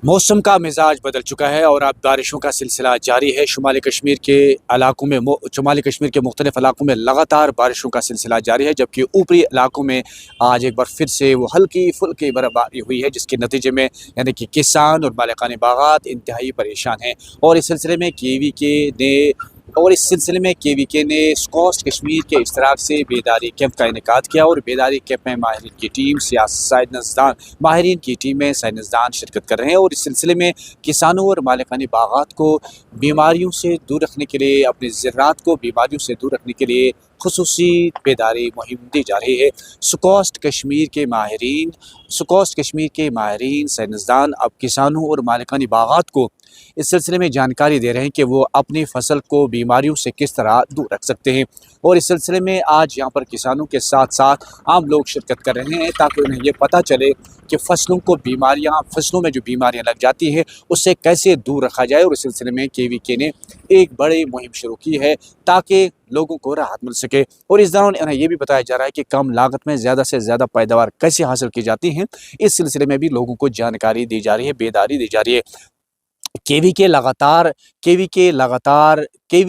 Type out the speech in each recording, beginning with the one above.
मौसम का मिजाज बदल चुका है और अब बारिशों का सिलसिला जारी है। शुमाली कश्मीर के मुख्तलिफ इलाकों में लगातार बारिशों का सिलसिला जारी है, जबकि ऊपरी इलाकों में आज एक बार फिर से वो हल्की फुल्की बर्फबारी हुई है, जिसके नतीजे में यानी कि किसान और मालिकान बागात इंतहाई परेशान हैं। और इस सिलसिले में के वी के ने स्कॉस्ट कश्मीर के इश्तराक से बेदारी कैंप का इनेकाद किया और बेदारी कैंप में माहिरीन की टीम साइंसदान शिरकत कर रहे हैं। और इस सिलसिले में किसानों और मालिकान बागात को बीमारियों से दूर रखने के लिए, अपने ज़राअत को बीमारियों से दूर रखने के लिए खुसूसी बेदारी मुहिम दी जा रही है। स्कॉस्ट कश्मीर के माहिरीन साइंसदान अब किसानों और मालिकान बागात को इस सिलसिले में जानकारी दे रहे हैं कि वो अपनी फसल को बीमारियों से किस तरह दूर रख सकते हैं। और इस सिलसिले में आज यहाँ पर किसानों के साथ साथ आम लोग शिरकत कर रहे हैं, ताकि उन्हें ये पता चले कि फसलों में जो बीमारियाँ लग जाती है उससे कैसे दूर रखा जाए। और इस सिलसिले में के ने एक बड़ी मुहिम शुरू की है ताकि लोगों को राहत मिल सके। और इस दौरान उन्हें यह भी बताया जा रहा है कि कम लागत में ज़्यादा से ज़्यादा पैदावार कैसे हासिल की जाती है। इस सिलसिले में भी लोगों को जानकारी दी जा रही है, बेदारी दी जा रही है। केवी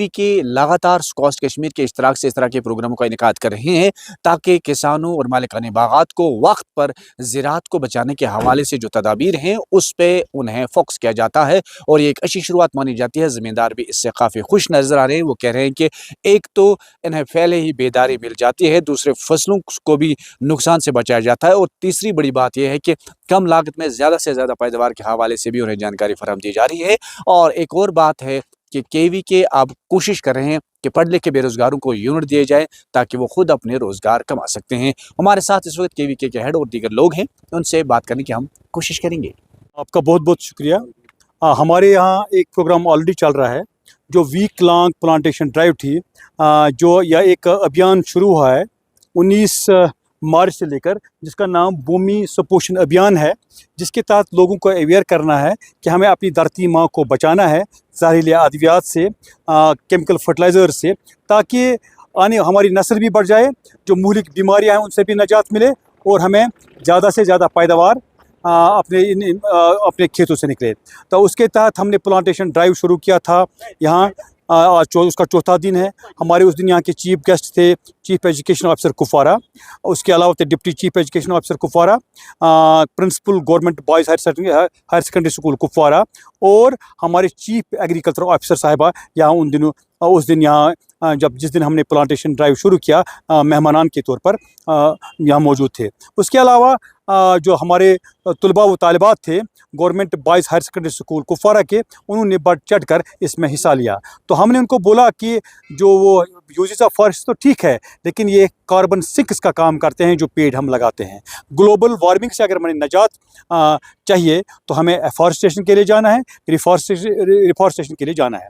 के लगातार स्कॉस्ट कश्मीर के इश्तराक से इस तरह के प्रोग्रामों का इनेकाद कर रहे हैं, ताकि किसानों और मालिकान बागात को वक्त पर ज़राअत को बचाने के हवाले से जो तदाबीर हैं उस पर उन्हें फोकस किया जाता है। और ये एक अच्छी शुरुआत मानी जाती है। ज़मींदार भी इससे काफ़ी खुश नज़र आ रहे हैं। वो कह रहे हैं कि एक तो इन्हें पहले ही बेदारी मिल जाती है, दूसरे फसलों को भी नुकसान से बचाया जाता है, और तीसरी बड़ी बात यह है कि कम लागत में ज़्यादा से ज़्यादा पैदावार के हवाले से भी उन्हें जानकारी फराहम दी जा रही है। और एक और बात है कि केवी के अब कोशिश कर रहे हैं कि पढ़ लिखे बेरोजगारों को यूनिट दिए जाए, ताकि वो खुद अपने रोजगार कमा सकते हैं। हमारे साथ इस वक्त केवी के हेड और दीगर लोग हैं, उनसे बात करने की हम कोशिश करेंगे। आपका बहुत बहुत शुक्रिया। हमारे यहाँ एक प्रोग्राम ऑलरेडी चल रहा है, जो वीक लॉन्ग प्लांटेशन ड्राइव थी, जो यह एक अभियान शुरू हुआ है 19 मार्च से लेकर, जिसका नाम भूमि सुपोषण अभियान है, जिसके तहत लोगों को अवेयर करना है कि हमें अपनी धरती माँ को बचाना है जहरीले अद्वियात से, केमिकल फर्टिलाइज़र से, ताकि आने हमारी नस्ल भी बढ़ जाए, जो मुहलिक बीमारियाँ हैं उनसे भी निजात मिले, और हमें ज़्यादा से ज़्यादा पैदावार अपने खेतों से निकले। तो उसके तहत हमने प्लांटेशन ड्राइव शुरू किया था यहाँ। उसका चौथा दिन है। हमारे उस दिन यहाँ के चीफ गेस्ट थे चीफ एजुकेशन ऑफिसर कुपवारा, उसके अलावा थे deputy chief education officer Kupwara, principal government boys higher secondary school Kupwara, और हमारे चीफ एग्रीकल्चर ऑफिसर साहिबा यहाँ उस दिन यहाँ जिस दिन हमने प्लांटेशन ड्राइव शुरू किया, मेहमानान के तौर पर यहाँ मौजूद थे। उसके अलावा जो हमारे तलबा व तालिबात थे government boys higher secondary school Kupwara के, उन्होंने बढ़ चढ़ कर इसमें हिस्सा लिया। तो हमने उनको बोला कि जो वो यूजेस ऑफ फॉरेस्ट तो ठीक है, लेकिन ये कार्बन सिंक्स का काम करते हैं जो पेड़ हम लगाते हैं। ग्लोबल वार्मिंग से अगर हमें निजात चाहिए तो हमें एफॉरेस्टेशन के लिए जाना है, रिफॉरेस्टेशन के लिए जाना है।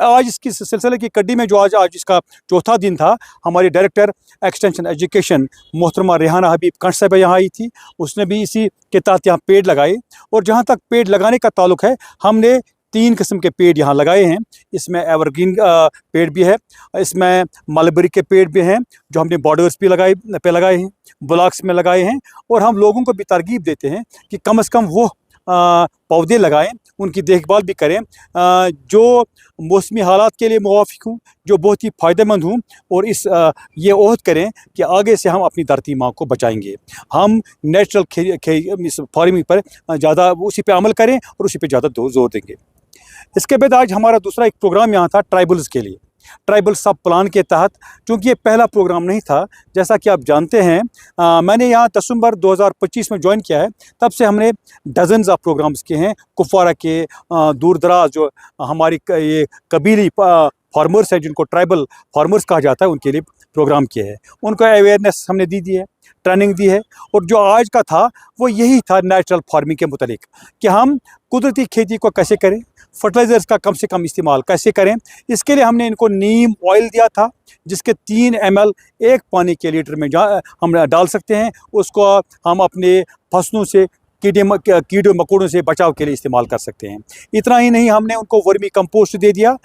आज इसकी सिलसिले की कड़ी में जो आज इसका चौथा दिन था, हमारी डायरेक्टर एक्सटेंशन एजुकेशन मोहतरमा रेहाना हबीब कंठ साहिबा यहाँ आई थी। उसने भी इसी के तहत यहाँ पेड़ लगाए। और जहाँ तक पेड़ लगाने का ताल्लुक है, हमने 3 किस्म के पेड़ यहाँ लगाए हैं। इसमें एवरग्रीन पेड़ भी है, इसमें मलबरी के पेड़ भी हैं जो हमने बॉर्डर्स भी लगाए हैं, ब्लॉक्स में लगाए हैं। और हम लोगों को भी तरगीब देते हैं कि कम से कम वो पौधे लगाएं, उनकी देखभाल भी करें जो मौसमी हालात के लिए मुवाफिक हों, जो बहुत ही फ़ायदेमंद हों, और ये ओहद करें कि आगे से हम अपनी धरती माँ को बचाएंगे। हम नेचुरल फार्मिंग पर ज़्यादा उसी पे अमल करें और उसी पे ज़्यादा जोर देंगे। इसके बाद आज हमारा दूसरा एक प्रोग्राम यहाँ था ट्राइबल्स के लिए, ट्राइबल सब प्लान के तहत। चूँकि ये पहला प्रोग्राम नहीं था, जैसा कि आप जानते हैं, मैंने यहाँ दिसंबर 2025 में ज्वाइन किया है। तब से हमने डजन्स ऑफ प्रोग्राम्स किए हैं। कुपवारा के दूर दराज जो हमारी ये कबीली फार्मर्स हैं, जिनको ट्राइबल फार्मर्स कहा जाता है, उनके लिए प्रोग्राम किए हैं। उनको अवेयरनेस हमने दी है, ट्रेनिंग दी है। और जो आज का था वो यही था नेचुरल फार्मिंग के मुतालिक, कि हम कुदरती खेती को कैसे करें, फर्टिलाइज़र्स का कम से कम इस्तेमाल कैसे करें। इसके लिए हमने इनको नीम ऑयल दिया था, जिसके 3 ml एक पानी के लीटर में हम डाल सकते हैं। उसको हम अपने फसलों से कीड़े मकोड़ों से बचाव के लिए इस्तेमाल कर सकते हैं। इतना ही नहीं, हमने उनको वर्मी कंपोस्ट दे दिया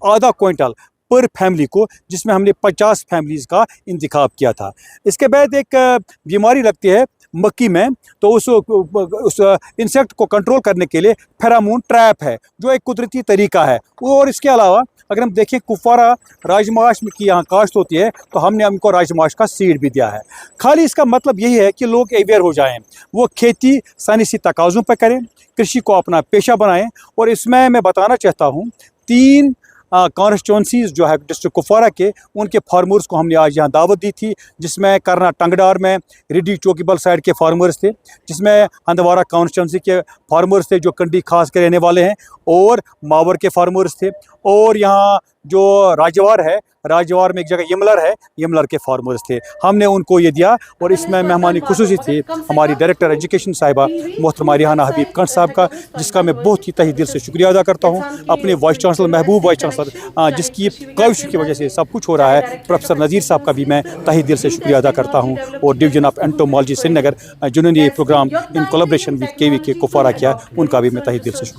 आधा क्विंटल पर फैमिली को, जिसमें हमने 50 फैमिलीज़ का इंतखाब किया था। इसके बाद एक बीमारी लगती है मक्की में, तो उस इंसेक्ट को कंट्रोल करने के लिए फेरामोन ट्रैप है, जो एक कुदरती तरीका है। और इसके अलावा अगर हम देखें कुपवारा राजमाश की यहाँ काश्त होती है, तो हमने उनको राजमाश का सीड भी दिया है। खाली इसका मतलब यही है कि लोग अवेयर हो जाएं, वो खेती साइंसी तकाज़ों पर करें, कृषि को अपना पेशा बनाएं। और इसमें मैं बताना चाहता हूँ 3 कॉन्स्टिट्यूंसीज़ जो है डिस्ट्रिक्ट कुपवारा के, उनके फार्मर्स को हमने आज यहाँ दावत दी थी, जिसमें करना टंगडार में रिडी चौकीबल साइड के फार्मर्स थे, जिसमें हंदवारा कॉन्स्टिट्यूंसी के फार्मर्स थे जो कंडी खास के रहने वाले हैं, और मावर के फार्मर्स थे, और यहाँ जो राजवार है, राजवार में एक जगह यमलर है, यमलर के फार्मर्स थे। हमने उनको ये दिया। और इसमें मेहमानी खुसूसी थी हमारी डायरेक्टर एजुकेशन साहिबा मोहतरमा रिहाना हबीब कंठ साहब का, जिसका मैं बहुत ही तहे दिल से शुक्रिया अदा करता हूँ। अपने वाइस चांसलर महबूब वाइस चांसलर जिसकी काविश की वजह से सब कुछ हो रहा है, प्रोफेसर नज़ीर साहब का भी मैं तहे दिल से शुक्रिया अदा करता हूँ, और डिवीजन ऑफ एंटोमोलॉजी श्रीनगर जिन्होंने ये programme in collaboration with KVK Kupwara किया, उनका भी मैं तहे दिल से शुक्रिया।